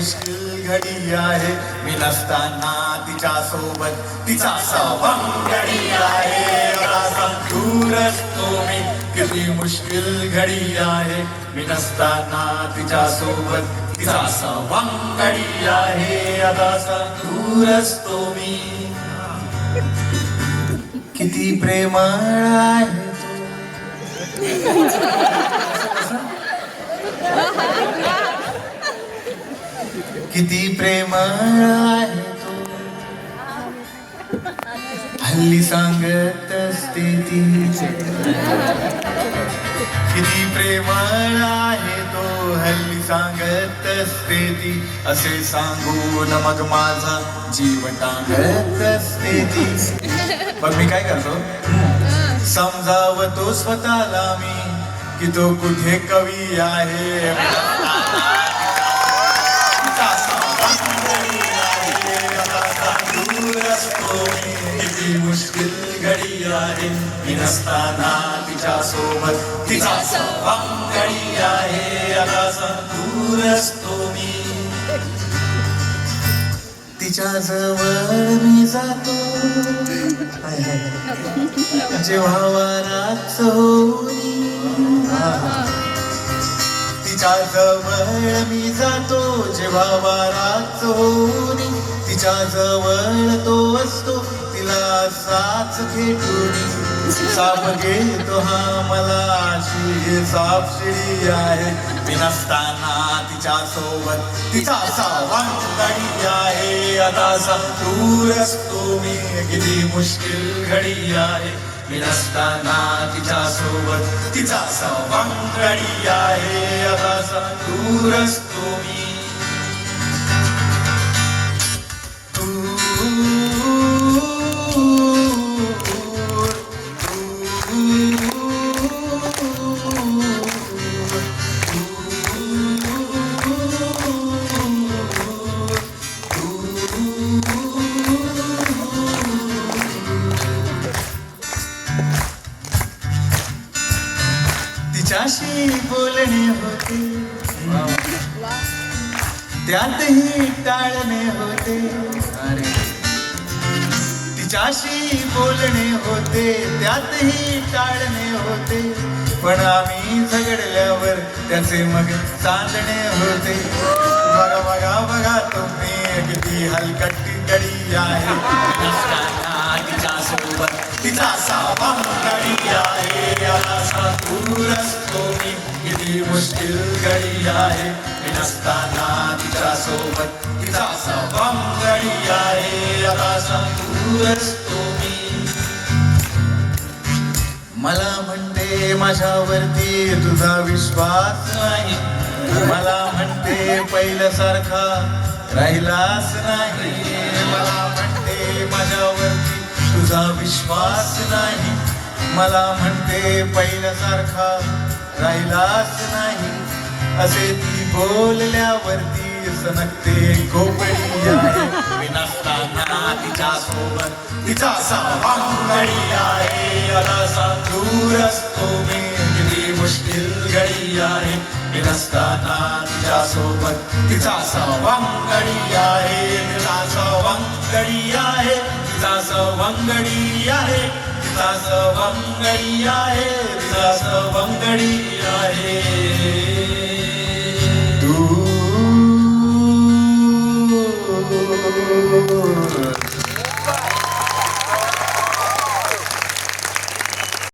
मुश्किल घडी आहे, मी नसताना तिच्या सोबत तिचा सवंगडी आहे. असा दूर असतो मी, किती मुश्किल घडी आहे, मी नसताना तिच्या सोबत तिचा सवंगडी आहे. असा दूर असतो मी, किती प्रेमळ आहे किती प्रेमळ आहे तो, हल्ली सांगत असते ती. किती प्रेमळ आहे तो, हल्ली सांगत असते ती. असे सांगून मग माझा जीव टांगत असते ती. मग मी काय करतो, समजावतो स्वतःला मी की तो कुठे कवी आहे. किती मुश्किल घडी आहे, मी नसताना तिच्या सोबत तिचा सवंगडी आहे. असा दूर असतो मी, तिच्या जवळ मी जातो जेव्हा वाराच होई. तिच्या जवळ मी जातो जेव्हा वाराच होई. तिच्या जवळ तो असतो तिला साच खेटून. साप घेतो हा मला अशी सापशिडी आहे, मी नसताना तिच्या सोबत तिचा सवंगडी आहे. आता दूर असतो मी, किती मुश्किल घडी आहे, मी नसताना तिच्या सोबत तिचा सवंगडी आहे. आता दूर असतो मी. तिच्याशी बोलणे होते, त्यातही टाळणे होते. तिच्याशी बोलणे होते, त्यातही टाळणे होते. पण आम्ही झगडल्यावर त्याचे मग चांदणे होते. बघा बघा बघा तुम्ही, किती हलकटी गडी आहे, नसताना तिच्या सोबत तिचा सवंगडी आहे. असा दूर असतो मी, किती मुश्किल घडी आहे, मी नसताना तिच्या सोबत तिचा सवंगडी आहे. असा दूर असतो मी. मला म्हणते माझ्यावरती तुझा विश्वास नाही, मला म्हणते पहिल्यासारखा राहिलाच नाही. मला म्हणते माझ्यावरती तुझा विश्वास नाही, मला म्हणते पहिल्यासारखा राहिलाच नाही. असे ती बोलल्यावरती सनकते खोपडी आहे, मी नसताना तिच्या सोबत तिचा सवंगडी आहे. असा दूर असतो मी, किती मुश्किल घडी आहे, मी नसताना तिच्या सोबत तिचा सवंगडी आहे. तिचा सवंगडी आहे, तिचा सवंगडी आहे, तिचा सवंगडी आहे, तिचा सवंगडी आहे.